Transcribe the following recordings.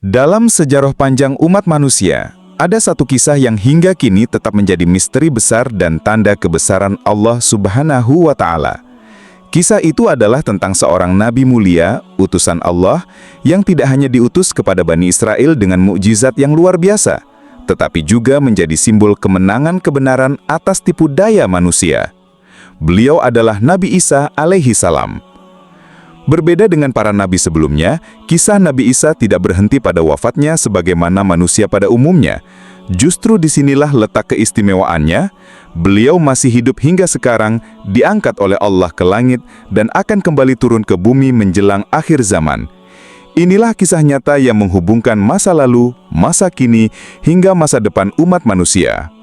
Dalam sejarah panjang umat manusia, ada satu kisah yang hingga kini tetap menjadi misteri besar dan tanda kebesaran Allah Subhanahu wa Ta'ala. Kisah itu adalah tentang seorang nabi mulia, utusan Allah, yang tidak hanya diutus kepada Bani Israel dengan mukjizat yang luar biasa, tetapi juga menjadi simbol kemenangan kebenaran atas tipu daya manusia. Beliau adalah Nabi Isa alaihi salam. Berbeda dengan para nabi sebelumnya, kisah Nabi Isa tidak berhenti pada wafatnya sebagaimana manusia pada umumnya. Justru disinilah letak keistimewaannya. Beliau masih hidup hingga sekarang, diangkat oleh Allah ke langit, dan akan kembali turun ke bumi menjelang akhir zaman. Inilah kisah nyata yang menghubungkan masa lalu, masa kini, hingga masa depan umat manusia.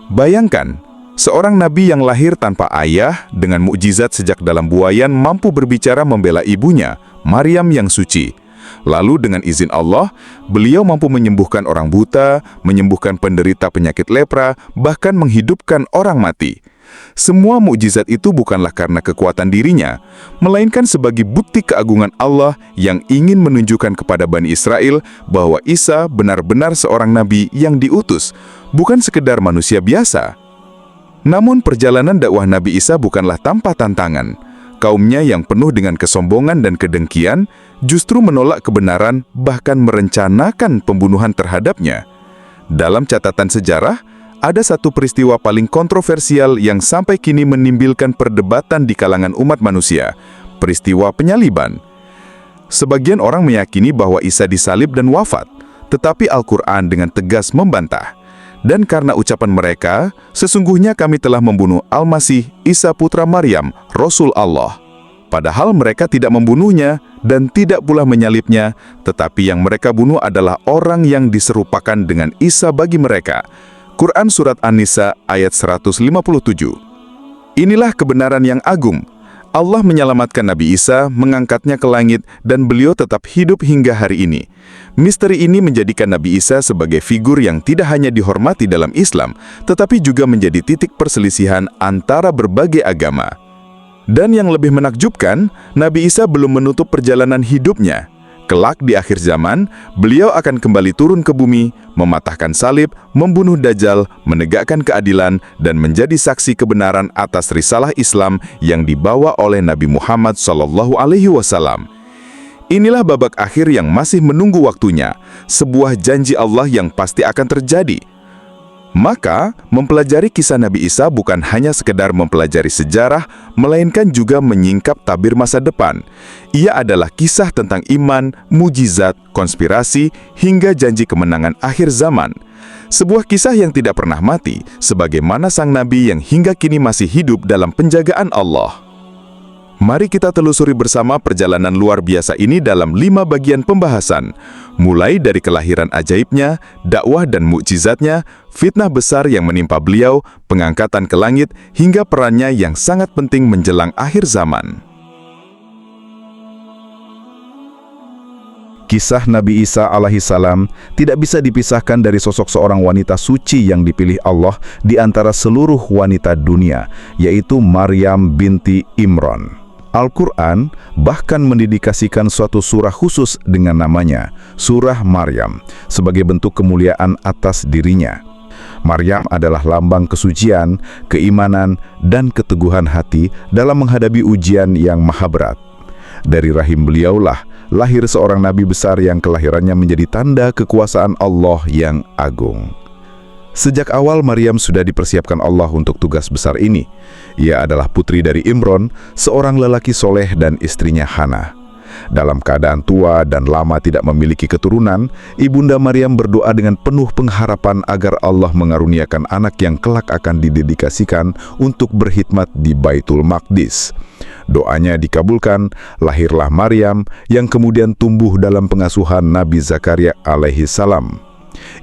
Bayangkan, seorang nabi yang lahir tanpa ayah, dengan mukjizat sejak dalam buayan mampu berbicara membela ibunya, Maryam yang suci. Lalu dengan izin Allah, beliau mampu menyembuhkan orang buta, menyembuhkan penderita penyakit lepra, bahkan menghidupkan orang mati. Semua mukjizat itu bukanlah karena kekuatan dirinya, melainkan sebagai bukti keagungan Allah yang ingin menunjukkan kepada Bani Israel bahwa Isa benar-benar seorang nabi yang diutus, bukan sekedar manusia biasa. Namun perjalanan dakwah Nabi Isa bukanlah tanpa tantangan. Kaumnya yang penuh dengan kesombongan dan kedengkian justru menolak kebenaran, bahkan merencanakan pembunuhan terhadapnya. Dalam catatan sejarah, ada satu peristiwa paling kontroversial yang sampai kini menimbulkan perdebatan di kalangan umat manusia, peristiwa penyaliban. Sebagian orang meyakini bahwa Isa disalib dan wafat, tetapi Al-Quran dengan tegas membantah. Dan karena ucapan mereka, sesungguhnya kami telah membunuh Al-Masih, Isa putra Maryam, Rasul Allah. Padahal mereka tidak membunuhnya dan tidak pula menyalibnya, tetapi yang mereka bunuh adalah orang yang diserupakan dengan Isa bagi mereka. Quran Surat An-Nisa ayat 157. Inilah kebenaran yang agung. Allah menyelamatkan Nabi Isa, mengangkatnya ke langit, dan beliau tetap hidup hingga hari ini. Misteri ini menjadikan Nabi Isa sebagai figur yang tidak hanya dihormati dalam Islam, tetapi juga menjadi titik perselisihan antara berbagai agama. Dan yang lebih menakjubkan, Nabi Isa belum menutup perjalanan hidupnya. Kelak di akhir zaman, beliau akan kembali turun ke bumi, mematahkan salib, membunuh Dajjal, menegakkan keadilan, dan menjadi saksi kebenaran atas risalah Islam yang dibawa oleh Nabi Muhammad SAW. Inilah babak akhir yang masih menunggu waktunya, sebuah janji Allah yang pasti akan terjadi. Maka, mempelajari kisah Nabi Isa bukan hanya sekedar mempelajari sejarah, melainkan juga menyingkap tabir masa depan. Ia adalah kisah tentang iman, mujizat, konspirasi, hingga janji kemenangan akhir zaman. Sebuah kisah yang tidak pernah mati, sebagaimana sang Nabi yang hingga kini masih hidup dalam penjagaan Allah. Mari kita telusuri bersama perjalanan luar biasa ini dalam 5 bagian pembahasan, mulai dari kelahiran ajaibnya, dakwah dan mukjizatnya, fitnah besar yang menimpa beliau, pengangkatan ke langit, hingga perannya yang sangat penting menjelang akhir zaman. Kisah Nabi Isa alaihissalam tidak bisa dipisahkan dari sosok seorang wanita suci yang dipilih Allah di antara seluruh wanita dunia, yaitu Maryam binti Imran. Al-Quran bahkan mendedikasikan suatu surah khusus dengan namanya, Surah Maryam, sebagai bentuk kemuliaan atas dirinya. Maryam adalah lambang kesucian, keimanan, dan keteguhan hati dalam menghadapi ujian yang maha berat. Dari rahim beliaulah lahir seorang nabi besar yang kelahirannya menjadi tanda kekuasaan Allah yang agung. Sejak awal Maryam sudah dipersiapkan Allah untuk tugas besar ini. Ia adalah putri dari Imran, seorang lelaki soleh dan istrinya Hana. Dalam keadaan tua dan lama tidak memiliki keturunan, ibunda Maryam berdoa dengan penuh pengharapan agar Allah mengaruniakan anak yang kelak akan didedikasikan untuk berkhidmat di Baitul Maqdis. Doanya dikabulkan, lahirlah Maryam yang kemudian tumbuh dalam pengasuhan Nabi Zakaria alaihissalam.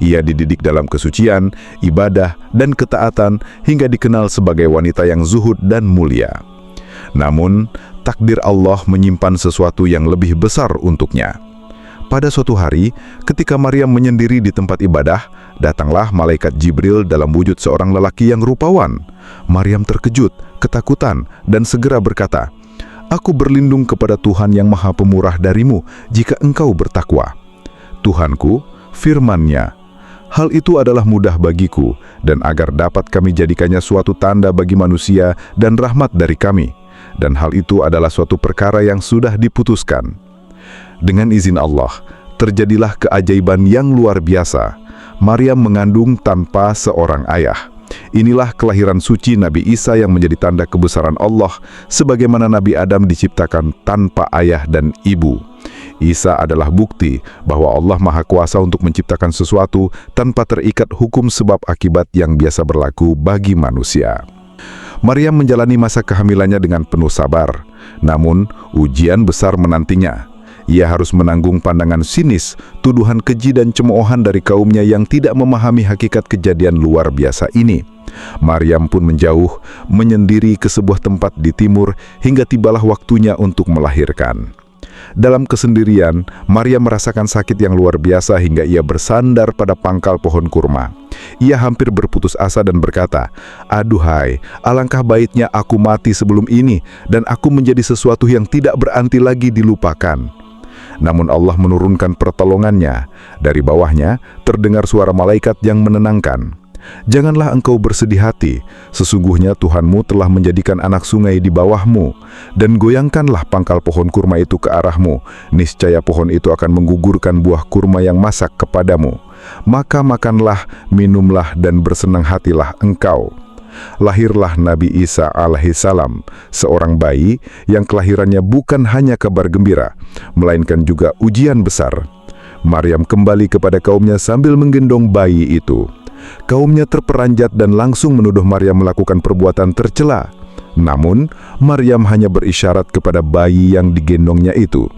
Ia dididik dalam kesucian, ibadah, dan ketaatan hingga dikenal sebagai wanita yang zuhud dan mulia. Namun, takdir Allah menyimpan sesuatu yang lebih besar untuknya. Pada suatu hari, ketika Maryam menyendiri di tempat ibadah, datanglah malaikat Jibril dalam wujud seorang lelaki yang rupawan. Maryam terkejut, ketakutan, dan segera berkata, "Aku berlindung kepada Tuhan yang Maha Pemurah darimu jika engkau bertakwa." Tuhanku, firman-Nya, hal itu adalah mudah bagiku, dan agar dapat kami jadikannya suatu tanda bagi manusia dan rahmat dari kami. Dan hal itu adalah suatu perkara yang sudah diputuskan. Dengan izin Allah, terjadilah keajaiban yang luar biasa. Maryam mengandung tanpa seorang ayah. Inilah kelahiran suci Nabi Isa yang menjadi tanda kebesaran Allah, sebagaimana Nabi Adam diciptakan tanpa ayah dan ibu. Isa adalah bukti bahwa Allah Maha Kuasa untuk menciptakan sesuatu tanpa terikat hukum sebab akibat yang biasa berlaku bagi manusia. Maryam menjalani masa kehamilannya dengan penuh sabar, namun ujian besar menantinya. Ia harus menanggung pandangan sinis, tuduhan keji dan cemoohan dari kaumnya yang tidak memahami hakikat kejadian luar biasa ini. Maryam pun menjauh, menyendiri ke sebuah tempat di timur hingga tibalah waktunya untuk melahirkan. Dalam kesendirian, Maryam merasakan sakit yang luar biasa hingga ia bersandar pada pangkal pohon kurma. Ia hampir berputus asa dan berkata, "Aduhai, alangkah baiknya aku mati sebelum ini dan aku menjadi sesuatu yang tidak berarti lagi dilupakan." Namun Allah menurunkan pertolongannya. Dari bawahnya terdengar suara malaikat yang menenangkan. "Janganlah engkau bersedih hati, sesungguhnya Tuhanmu telah menjadikan anak sungai di bawahmu, dan goyangkanlah pangkal pohon kurma itu ke arahmu, niscaya pohon itu akan menggugurkan buah kurma yang masak kepadamu. Maka makanlah, minumlah, dan bersenang hatilah engkau." Lahirlah Nabi Isa alaihissalam, seorang bayi yang kelahirannya bukan hanya kabar gembira, melainkan juga ujian besar. Maryam kembali kepada kaumnya sambil menggendong bayi itu. Kaumnya terperanjat dan langsung menuduh Maryam melakukan perbuatan tercela. Namun, Maryam hanya berisyarat kepada bayi yang digendongnya itu.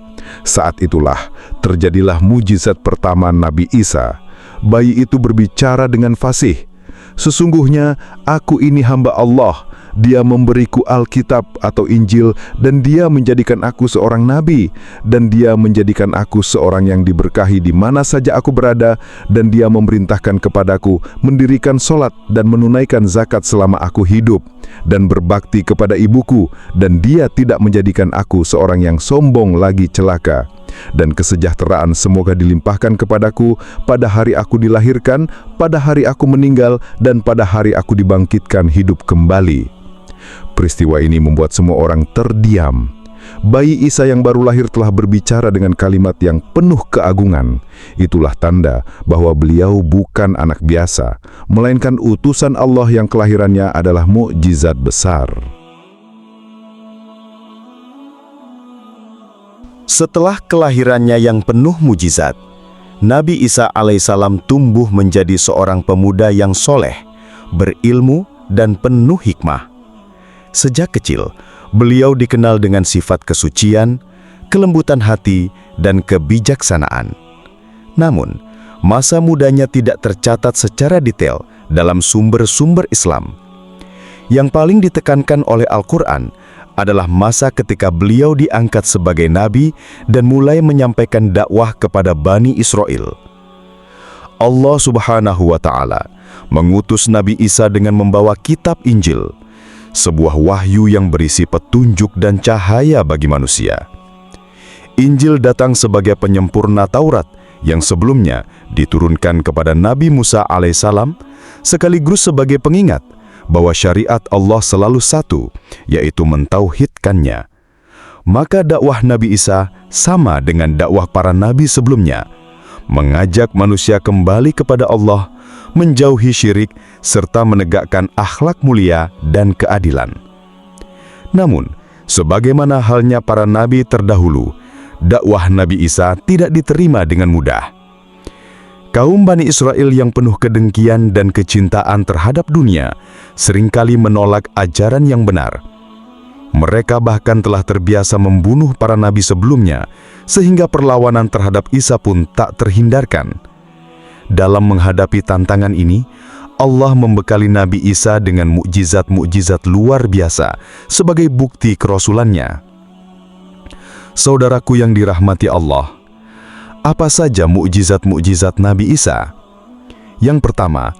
Saat itulah terjadilah mujizat pertama Nabi Isa. Bayi itu berbicara dengan fasih. "Sesungguhnya aku ini hamba Allah. Dia memberiku Alkitab atau Injil, dan Dia menjadikan aku seorang nabi, dan Dia menjadikan aku seorang yang diberkahi di mana saja aku berada, dan Dia memerintahkan kepadaku mendirikan sholat dan menunaikan zakat selama aku hidup, dan berbakti kepada ibuku, dan Dia tidak menjadikan aku seorang yang sombong lagi celaka. Dan kesejahteraan semoga dilimpahkan kepadaku pada hari aku dilahirkan, pada hari aku meninggal, dan pada hari aku dibangkitkan hidup kembali." Peristiwa ini membuat semua orang terdiam. Bayi Isa yang baru lahir telah berbicara dengan kalimat yang penuh keagungan. Itulah tanda bahwa beliau bukan anak biasa, melainkan utusan Allah yang kelahirannya adalah mukjizat besar. Setelah kelahirannya yang penuh mujizat, Nabi Isa alaihissalam tumbuh menjadi seorang pemuda yang soleh, berilmu, dan penuh hikmah. Sejak kecil, beliau dikenal dengan sifat kesucian, kelembutan hati, dan kebijaksanaan. Namun, masa mudanya tidak tercatat secara detail dalam sumber-sumber Islam. Yang paling ditekankan oleh Al-Quran adalah masa ketika beliau diangkat sebagai nabi dan mulai menyampaikan dakwah kepada Bani Israel. Allah Subhanahu wa Ta'ala mengutus Nabi Isa dengan membawa kitab Injil, sebuah wahyu yang berisi petunjuk dan cahaya bagi manusia. Injil datang sebagai penyempurna Taurat yang sebelumnya diturunkan kepada Nabi Musa alaihissalam, sekaligus sebagai pengingat bahwa syariat Allah selalu satu, yaitu mentauhidkannya. Maka dakwah Nabi Isa sama dengan dakwah para nabi sebelumnya, mengajak manusia kembali kepada Allah, menjauhi syirik, serta menegakkan akhlak mulia dan keadilan. Namun, sebagaimana halnya para nabi terdahulu, dakwah Nabi Isa tidak diterima dengan mudah. Kaum Bani Israel yang penuh kedengkian dan kecintaan terhadap dunia seringkali menolak ajaran yang benar. Mereka bahkan telah terbiasa membunuh para nabi sebelumnya, sehingga perlawanan terhadap Isa pun tak terhindarkan. Dalam menghadapi tantangan ini, Allah membekali Nabi Isa dengan mukjizat-mukjizat luar biasa sebagai bukti kerasulannya. Saudaraku yang dirahmati Allah, apa saja mukjizat-mukjizat Nabi Isa? Yang pertama,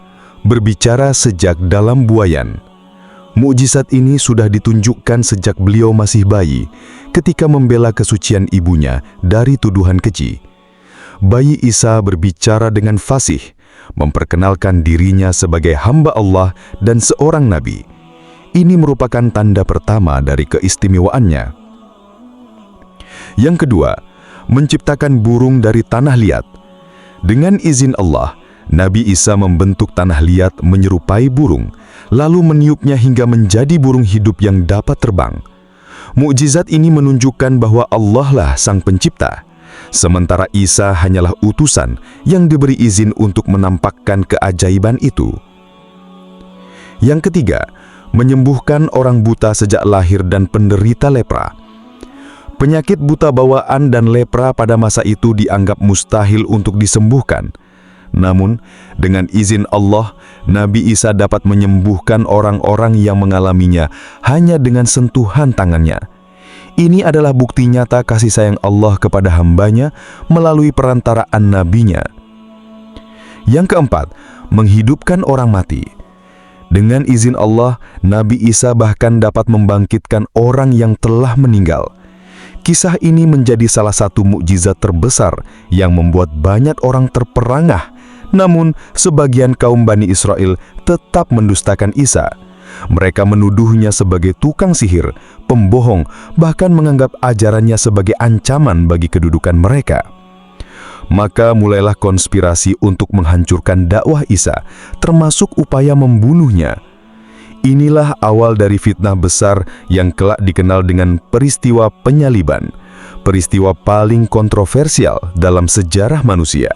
berbicara sejak dalam buayan. Mukjizat ini sudah ditunjukkan sejak beliau masih bayi, ketika membela kesucian ibunya dari tuduhan keji. bayi Isa berbicara dengan fasih, memperkenalkan dirinya sebagai hamba Allah dan seorang nabi. Ini merupakan tanda pertama dari keistimewaannya. Yang kedua, menciptakan burung dari tanah liat. Dengan izin Allah, Nabi Isa membentuk tanah liat menyerupai burung, lalu meniupnya hingga menjadi burung hidup yang dapat terbang. Mukjizat ini menunjukkan bahwa Allah lah sang pencipta, sementara Isa hanyalah utusan yang diberi izin untuk menampakkan keajaiban itu. Yang ketiga, menyembuhkan orang buta sejak lahir dan penderita lepra. Penyakit buta bawaan dan lepra pada masa itu dianggap mustahil untuk disembuhkan. Namun, dengan izin Allah, Nabi Isa dapat menyembuhkan orang-orang yang mengalaminya hanya dengan sentuhan tangannya. Ini adalah bukti nyata kasih sayang Allah kepada hambanya melalui perantaraan nabinya. Yang keempat, menghidupkan orang mati. Dengan izin Allah, Nabi Isa bahkan dapat membangkitkan orang yang telah meninggal. Kisah ini menjadi salah satu mukjizat terbesar yang membuat banyak orang terperangah. Namun, sebagian kaum Bani Israel tetap mendustakan Isa. Mereka menuduhnya sebagai tukang sihir, pembohong, bahkan menganggap ajarannya sebagai ancaman bagi kedudukan mereka. Maka mulailah konspirasi untuk menghancurkan dakwah Isa, termasuk upaya membunuhnya. Inilah awal dari fitnah besar yang kelak dikenal dengan peristiwa penyaliban, peristiwa paling kontroversial dalam sejarah manusia.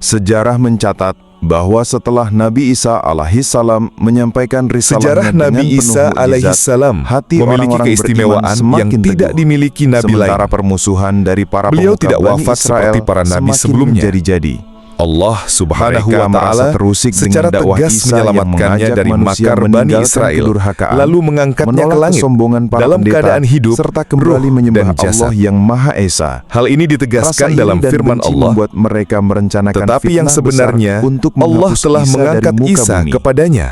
Sejarah mencatat bahwa setelah Nabi Isa alaihissalam menyampaikan risalahnya dengan penuh mukjizat, hati memiliki orang-orang keistimewaan beriman semakin yang tidak teguh. dimiliki nabi Sementara lain. permusuhan dari para Beliau pemuka tidak Bani wafat Israel seperti para nabi semakin sebelumnya. menjadi-jadi. Allah Subhanahu Mereka wa merasa Ta'ala terusik secara dengan dakwah tegas Isa yang menyelamatkannya mengajak dari manusia makar Bani meninggalkan Israel, kedurhakaan, lalu mengangkatnya ke menolak langit kesombongan para dalam pendeta, keadaan hidup, serta kembali ruh, menyembah dan jasad. Allah yang Maha Esa. Hal ini Rasa ditegaskan iri dalam dan firman benci Allah. membuat mereka merencanakan Tetapi yang fitnah sebenarnya, besar untuk Allah menghapus telah Isa mengangkat dari muka Isa bumi. kepadanya.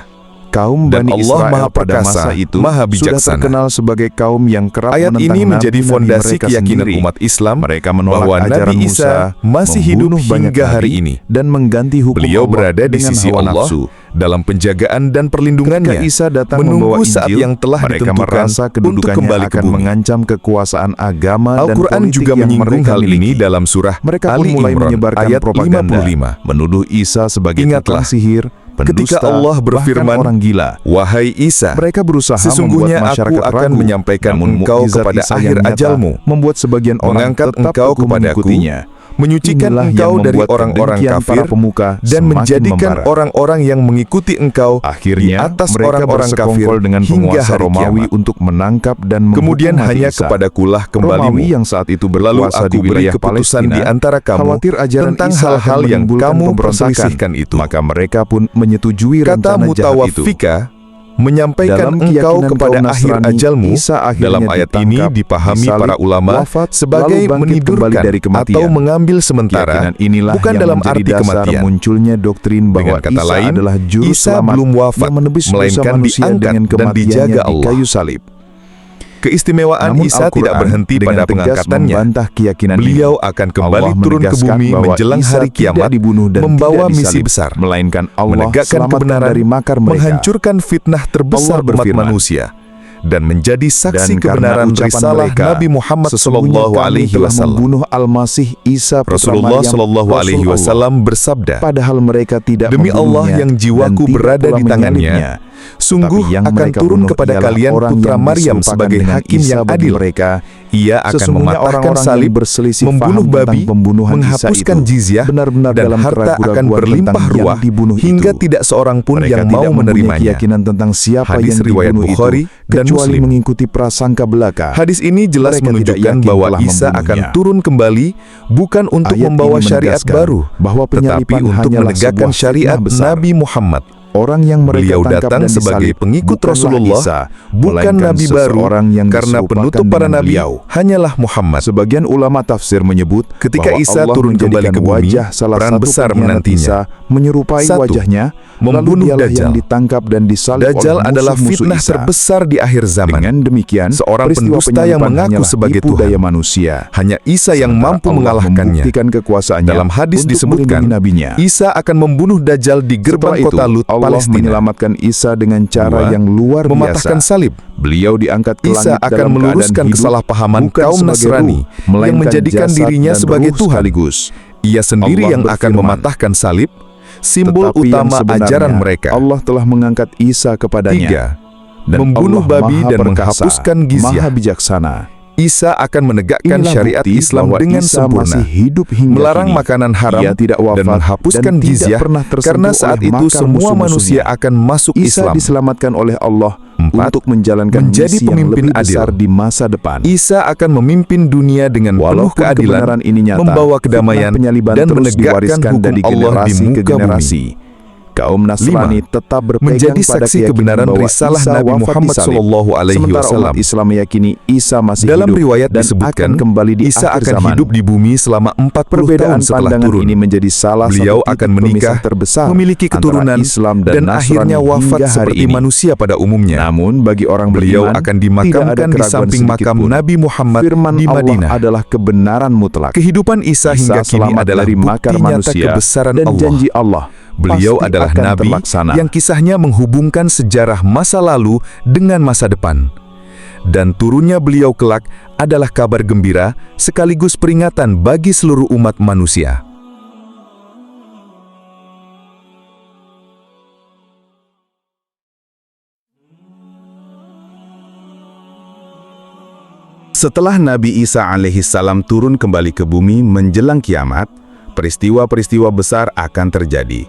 Kaum Dan Bani Allah Israel Maha pada Perkasa, masa itu Maha sudah Bijaksana. terkenal sebagai kaum yang kerap Ayat menentang ini menjadi nabi-nabi fondasi mereka keyakinan sendiri. umat Islam Mereka menolak bahwa ajaran Nabi Musa, Isa masih hidup membunuh banyak hingga hari nabi, ini. dan mengganti hukum Beliau Allah berada di dengan sisi hawa Allah nafsu. dalam penjagaan dan perlindungannya. Ketika Isa datang membawa menunggu saat Injil, yang telah mereka ditentukan merasa untuk kedudukannya kembali ke akan bumi. mengancam kekuasaan agama dan Al-Quran politik juga yang menyinggung mereka hal miliki. ini dalam surah Mereka pun Ali mulai Imran menyebarkan ayat propaganda, 55. menuduh Isa sebagai Ingatlah, tukang sihir, pendusta, ketika Allah berfirman, bahkan orang gila. Wahai Isa, Mereka berusaha sesungguhnya membuat masyarakat aku akan ragu, menyampaikan namun engkau mukjizat kepada Isa akhir yang nyata ajalmu, membuat sebagian orang mengangkat tetap engkau teguh kepadaku, mengikutinya. menyucikan Inilah yang engkau dari membuat orang-orang kedengkian kafir para pemuka dan semakin menjadikan membara. orang-orang yang mengikuti engkau Akhirnya, di atas mereka orang-orang kafir bersekongkol dengan hingga penguasa hari Romawi kiamat. untuk menangkap dan Kemudian menghukum mati hanya Isa. kepadakulah kembalimu. Romawi yang saat itu Lalu berkuasa aku di beri wilayah keputusan Palestina, di antara kamu khawatir ajaran tentang Isa hal-hal akan yang menimbulkan kamu pemberontakan. perselisihkan itu. Maka mereka pun menyetujui Kata rencana jahat itu. mutawafika menyampaikan Dalam engkau keyakinan kepada kaum akhir Nasrani, ajalmu. Isa akhirnya Dalam ayat ini ditangkap, dipahami disalib, para ulama wafat, sebagai lalu bangkit kembali menidurkan dari kematian. atau mengambil sementara, Keyakinan inilah bukan yang dalam menjadi arti dasar kematian. munculnya doktrin bahwa Dengan kata Isa lain, adalah juru Isa selamat belum wafat, yang menebus dosa melainkan manusia diangkat dengan dan kematiannya dijaga di Allah. kayu salib. Keistimewaan Namun Isa tidak Al-Quran berhenti dengan pada tegas pengangkatannya. membantah keyakinan Beliau ini. akan kembali Allah turun ke menegaskan bumi bahwa menjelang Isa hari tidak kiamat, dibunuh dan membawa tidak misi disalib, besar, melainkan Allah menegakkan selamatkan kebenaran, dari makar mereka. menghancurkan fitnah terbesar Allah umat berfirman, manusia, dan menjadi saksi Dan kebenaran karena ucapan risalah mereka, Nabi Muhammad sesungguhnya sallallahu kami alaihi telah wasallam. membunuh Al-Masih Isa putra Rasulullah Maryam, sallallahu alaihi Rasul Allah. wasallam bersabda, Padahal mereka tidak demi Allah membunuhnya yang jiwaku dan tidak berada pula di tangannya, menyalibnya. sungguh Tapi yang akan mereka turun bunuh kepada ialah kalian orang putra yang Maryam diserupakan sebagai dengan hakim Isa yang bagi adil. mereka. Ia akan Sesungguhnya mematahkan orang-orang salib, yang berselisih membunuh paham tentang babi, pembunuhan Isa menghapuskan itu jizyah, benar-benar dan dalam harta akan keraguan-raguan berlimpah tentang yang ruah dibunuh hingga itu. tidak seorang pun Mereka yang tidak mau mempunyai menerimanya. keyakinan tentang siapa Hadis yang riwayat dibunuh Bukhari itu, dan kecuali Muslim. mengikuti prasangka belaka. Hadis ini jelas Mereka tidak menunjukkan yakin bahwa telah Isa akan membunuhnya. turun kembali bukan untuk Ayat membawa ini syariat menegaskan baru, bahwa tetapi penyaliban untuk hanyalah menegakkan sebuah syariat fitnah besar. Nabi Muhammad Orang yang mereka Beliau tangkap datang dan sebagai disalib pengikut bukanlah Rasulullah, Isa, bukan melainkan nabi baru, seseorang yang karena diserupakan penutup para dengan nabi beliau. hanyalah Muhammad. Sebagian ulama tafsir menyebut Ketika bahwa Isa Allah turun kembali menjadikan ke bumi, wajah salah peran satu besar pengkhianat menantinya. Isa menyerupai 1. wajahnya, Membunuh lalu dialah Dajjal. yang ditangkap dan disalib Dajjal oleh adalah musuh-musuh fitnah Isa. terbesar di akhir zaman. Dengan demikian, Seorang peristiwa pendusta yang penyaliban mengaku hanyalah sebagai tipu Tuhan. daya manusia. Hanya Isa yang Sementara mampu Allah mengalahkannya. membuktikan kekuasaannya Dalam hadis untuk disebutkan, melindungi nabinya. Isa akan membunuh Dajjal di gerbang Setelah itu, kota Lut, Allah Palestina. menyelamatkan Isa dengan cara 2. yang luar Mematahkan biasa. salib. Beliau diangkat ke Isa langit akan dalam meluruskan keadaan hidup, kesalahpahaman bukan kaum sebagai Nasrani ruh, melainkan yang menjadikan jasad dirinya dan sebagai ruh Tuhan. sekaligus. Ia sendiri Allah yang akan berfirman, mematahkan salib, simbol Tetapi yang utama sebenarnya, ajaran mereka. Allah telah mengangkat Isa kepadanya. 3. Dan Membunuh Allah babi Maha dan Perkasa, menghapuskan gizyah. Maha bijaksana. Isa akan menegakkan Inilah syariat bukti Islam bahwa dengan Isa sempurna, masih hidup hingga melarang kini. makanan haram Ia tidak wafat dan menghapuskan dan tidak jizyah, pernah tersentuh karena saat oleh itu makar semua musuh-musuhnya. manusia akan masuk Isa Islam. diselamatkan oleh Allah 4. untuk menjalankan Menjadi misi yang pemimpin lebih adil. besar di masa depan. Isa akan memimpin dunia dengan penuh Walaupun keadilan, kebenaran ini nyata, membawa kedamaian, fitnah penyaliban dan terus menegakkan diwariskan hukum dari Allah di generasi ke muka generasi. Kaum Nasrani 5. tetap berpegang Menjadi pada saksi keyakinan kebenaran bahwa risalah Isa Nabi wafat Muhammad disalib. SAW. Sementara umat Islam meyakini Isa masih Dalam hidup riwayat dan disebutkan, akan kembali di Isa akhir akan zaman. hidup di bumi selama 40 Perbedaan tahun setelah pandangan turun. ini menjadi salah Beliau satu titik akan menikah, pemisah terbesar memiliki antara keturunan, Islam dan Nasrani akhirnya wafat hingga hari seperti ini. manusia pada umumnya. Namun bagi orang Beliau beriman, akan tidak ada dimakamkan di keraguan samping sedikit makam pun. Nabi Muhammad Firman di Allah Madinah. adalah kebenaran mutlak. Kehidupan Isa hingga kini selamat adalah dari bukti makar nyata manusia kebesaran dan Allah. janji Allah Beliau pasti adalah akan Nabi terlaksana. yang kisahnya menghubungkan sejarah masa lalu dengan masa depan. Dan turunnya beliau kelak adalah kabar gembira sekaligus peringatan bagi seluruh umat manusia. Setelah Nabi Isa alaihissalam turun kembali ke bumi menjelang kiamat, peristiwa-peristiwa besar akan terjadi.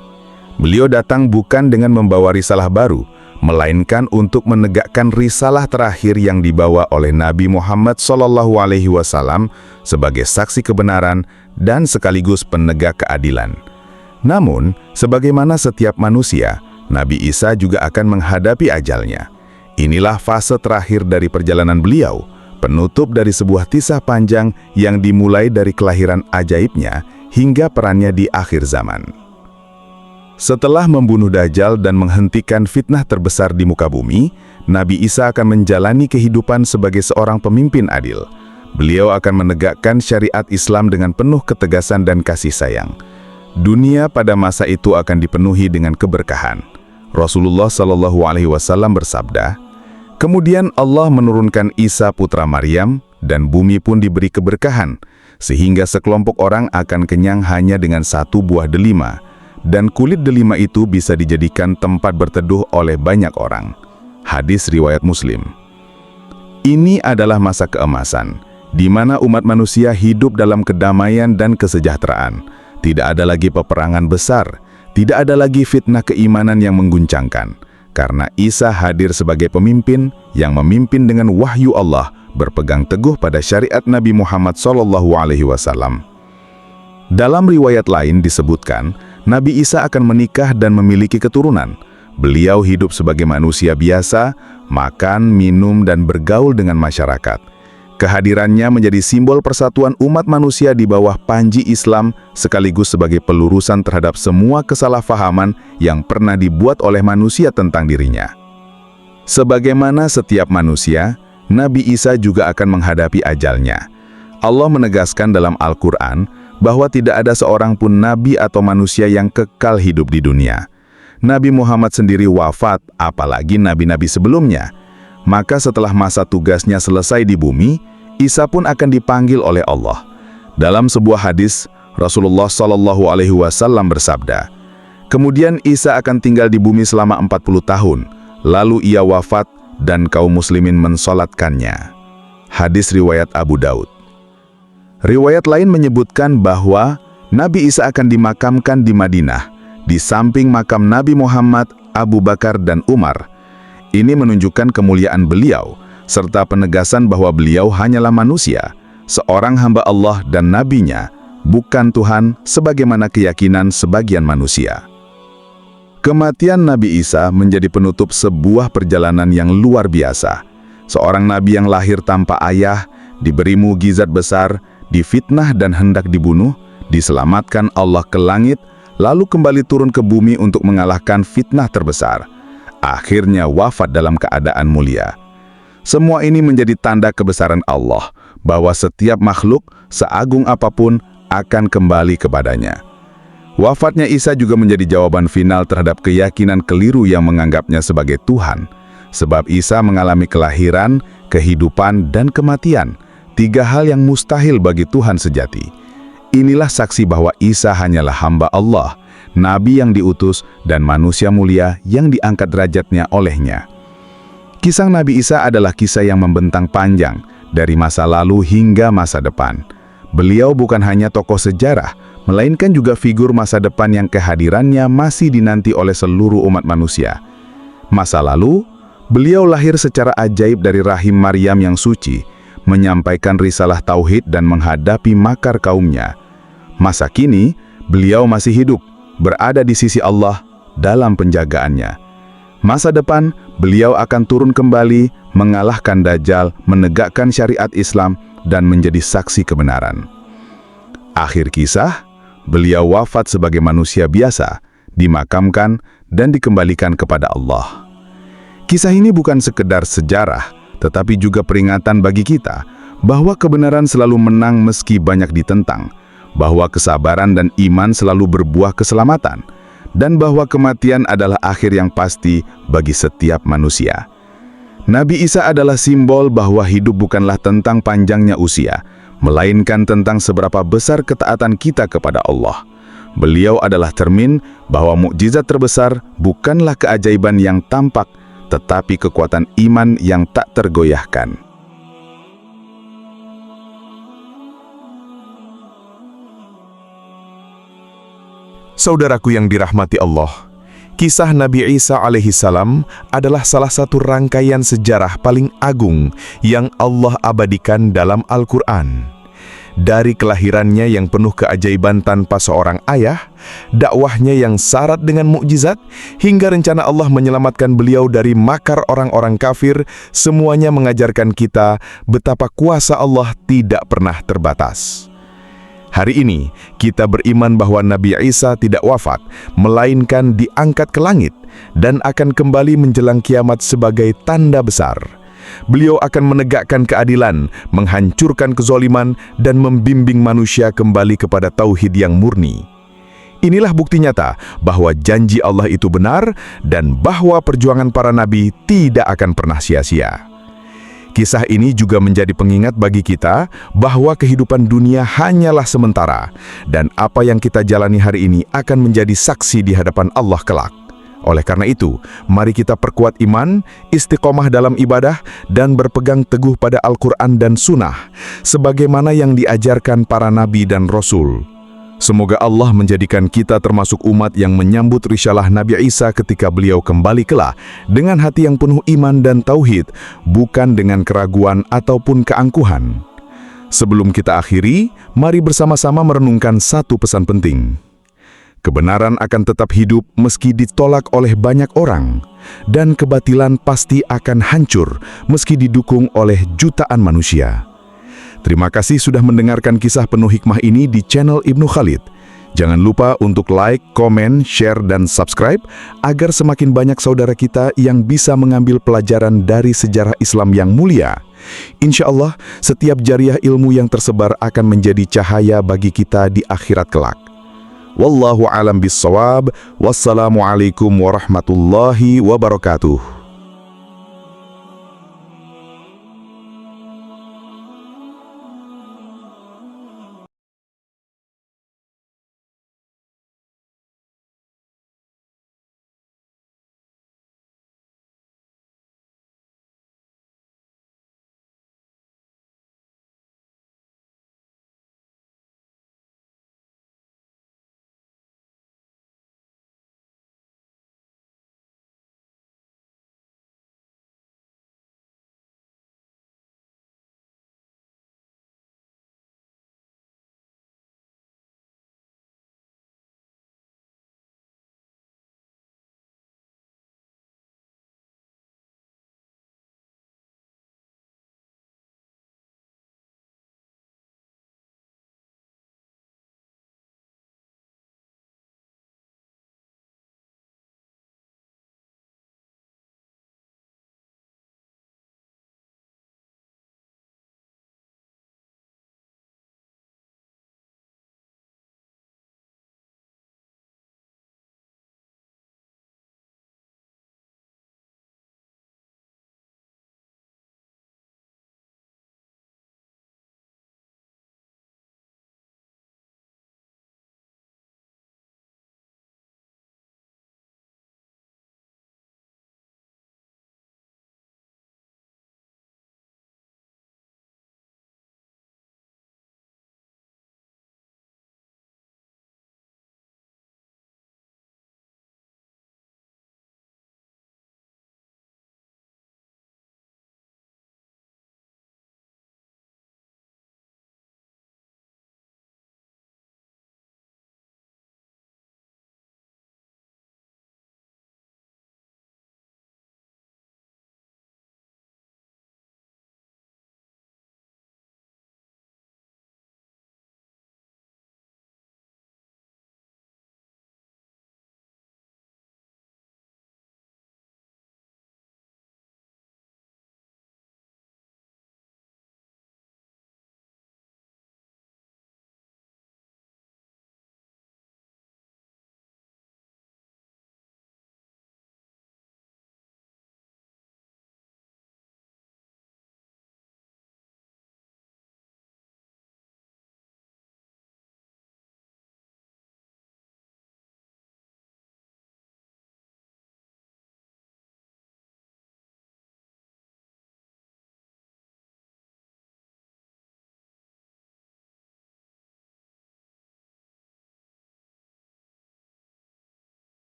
Beliau datang bukan dengan membawa risalah baru, melainkan untuk menegakkan risalah terakhir yang dibawa oleh Nabi Muhammad SAW sebagai saksi kebenaran dan sekaligus penegak keadilan. Namun, sebagaimana setiap manusia, Nabi Isa juga akan menghadapi ajalnya. Inilah fase terakhir dari perjalanan beliau, penutup dari sebuah kisah panjang yang dimulai dari kelahiran ajaibnya hingga perannya di akhir zaman. Setelah membunuh Dajjal dan menghentikan fitnah terbesar di muka bumi, Nabi Isa akan menjalani kehidupan sebagai seorang pemimpin adil. Beliau akan menegakkan syariat Islam dengan penuh ketegasan dan kasih sayang. Dunia pada masa itu akan dipenuhi dengan keberkahan. Rasulullah SAW bersabda, "Kemudian Allah menurunkan Isa putra Maryam dan bumi pun diberi keberkahan, sehingga sekelompok orang akan kenyang hanya dengan satu buah delima, dan kulit delima itu bisa dijadikan tempat berteduh oleh banyak orang." Hadis riwayat Muslim. Ini adalah masa keemasan, di mana umat manusia hidup dalam kedamaian dan kesejahteraan. Tidak ada lagi peperangan besar, tidak ada lagi fitnah keimanan yang mengguncangkan, karena Isa hadir sebagai pemimpin yang memimpin dengan wahyu Allah, berpegang teguh pada syariat Nabi Muhammad SAW. Dalam riwayat lain disebutkan, Nabi Isa akan menikah dan memiliki keturunan. Beliau hidup sebagai manusia biasa, makan, minum, dan bergaul dengan masyarakat. Kehadirannya menjadi simbol persatuan umat manusia di bawah panji Islam, sekaligus sebagai pelurusan terhadap semua kesalahpahaman yang pernah dibuat oleh manusia tentang dirinya. Sebagaimana setiap manusia, Nabi Isa juga akan menghadapi ajalnya. Allah menegaskan dalam Al-Quran bahwa tidak ada seorang pun nabi atau manusia yang kekal hidup di dunia. Nabi Muhammad sendiri wafat, apalagi nabi-nabi sebelumnya. Maka setelah masa tugasnya selesai di bumi, Isa pun akan dipanggil oleh Allah. Dalam sebuah hadis, Rasulullah SAW bersabda, "Kemudian Isa akan tinggal di bumi selama 40 tahun, lalu ia wafat dan kaum muslimin mensolatkannya." Hadis riwayat Abu Daud. Riwayat lain menyebutkan bahwa Nabi Isa akan dimakamkan di Madinah, di samping makam Nabi Muhammad, Abu Bakar, dan Umar. Ini menunjukkan kemuliaan beliau, serta penegasan bahwa beliau hanyalah manusia, seorang hamba Allah dan nabinya, bukan Tuhan sebagaimana keyakinan sebagian manusia. Kematian Nabi Isa menjadi penutup sebuah perjalanan yang luar biasa. Seorang nabi yang lahir tanpa ayah, diberi mukjizat besar, difitnah dan hendak dibunuh, diselamatkan Allah ke langit, lalu kembali turun ke bumi untuk mengalahkan fitnah terbesar. Akhirnya wafat dalam keadaan mulia. Semua ini menjadi tanda kebesaran Allah, bahwa setiap makhluk, seagung apapun, akan kembali kepadanya. Wafatnya Isa juga menjadi jawaban final terhadap keyakinan keliru yang menganggapnya sebagai Tuhan. Sebab Isa mengalami kelahiran, kehidupan, dan kematian, 3 hal yang mustahil bagi Tuhan sejati. Inilah saksi bahwa Isa hanyalah hamba Allah, nabi yang diutus, dan manusia mulia yang diangkat derajatnya olehnya. Kisah Nabi Isa adalah kisah yang membentang panjang, dari masa lalu hingga masa depan. Beliau bukan hanya tokoh sejarah, melainkan juga figur masa depan yang kehadirannya masih dinanti oleh seluruh umat manusia. Masa lalu, beliau lahir secara ajaib dari rahim Maryam yang suci, menyampaikan risalah tauhid dan menghadapi makar kaumnya. Masa kini, beliau masih hidup, berada di sisi Allah dalam penjagaannya. Masa depan, beliau akan turun kembali, mengalahkan Dajjal, menegakkan syariat Islam, dan menjadi saksi kebenaran. Akhir kisah, beliau wafat sebagai manusia biasa, dimakamkan, dan dikembalikan kepada Allah. Kisah ini bukan sekedar sejarah, tetapi juga peringatan bagi kita, bahwa kebenaran selalu menang meski banyak ditentang, bahwa kesabaran dan iman selalu berbuah keselamatan, dan bahwa kematian adalah akhir yang pasti bagi setiap manusia. Nabi Isa adalah simbol bahwa hidup bukanlah tentang panjangnya usia, melainkan tentang seberapa besar ketaatan kita kepada Allah. Beliau adalah cermin bahwa mukjizat terbesar bukanlah keajaiban yang tampak, tetapi kekuatan iman yang tak tergoyahkan. Saudaraku yang dirahmati Allah, kisah Nabi Isa alaihissalam adalah salah satu rangkaian sejarah paling agung yang Allah abadikan dalam Al-Quran. Dari kelahirannya yang penuh keajaiban tanpa seorang ayah, dakwahnya yang syarat dengan mukjizat, hingga rencana Allah menyelamatkan beliau dari makar orang-orang kafir, semuanya mengajarkan kita betapa kuasa Allah tidak pernah terbatas. Hari ini, kita beriman bahwa Nabi Isa tidak wafat, melainkan diangkat ke langit, dan akan kembali menjelang kiamat sebagai tanda besar. Beliau akan menegakkan keadilan, menghancurkan kezaliman, dan membimbing manusia kembali kepada tauhid yang murni. Inilah bukti nyata bahwa janji Allah itu benar, dan bahwa perjuangan para nabi tidak akan pernah sia-sia. Kisah ini juga menjadi pengingat bagi kita bahwa kehidupan dunia hanyalah sementara, dan apa yang kita jalani hari ini akan menjadi saksi di hadapan Allah kelak. Oleh karena itu, mari kita perkuat iman, istiqomah dalam ibadah, dan berpegang teguh pada Al-Quran dan Sunnah, sebagaimana yang diajarkan para nabi dan rasul. Semoga Allah menjadikan kita termasuk umat yang menyambut risalah Nabi Isa ketika beliau kembali kelak dengan hati yang penuh iman dan tauhid, bukan dengan keraguan ataupun keangkuhan. Sebelum kita akhiri, mari bersama-sama merenungkan satu pesan penting. Kebenaran akan tetap hidup meski ditolak oleh banyak orang, dan kebatilan pasti akan hancur meski didukung oleh jutaan manusia. Terima kasih sudah mendengarkan kisah penuh hikmah ini di channel Ibnu Khalid. Jangan lupa untuk like, komen, share, dan subscribe agar semakin banyak saudara kita yang bisa mengambil pelajaran dari sejarah Islam yang mulia. Insya Allah, setiap jariah ilmu yang tersebar akan menjadi cahaya bagi kita di akhirat kelak. Wallahu a'lam bissawab. Wassalamualaikum warahmatullahi wabarakatuh.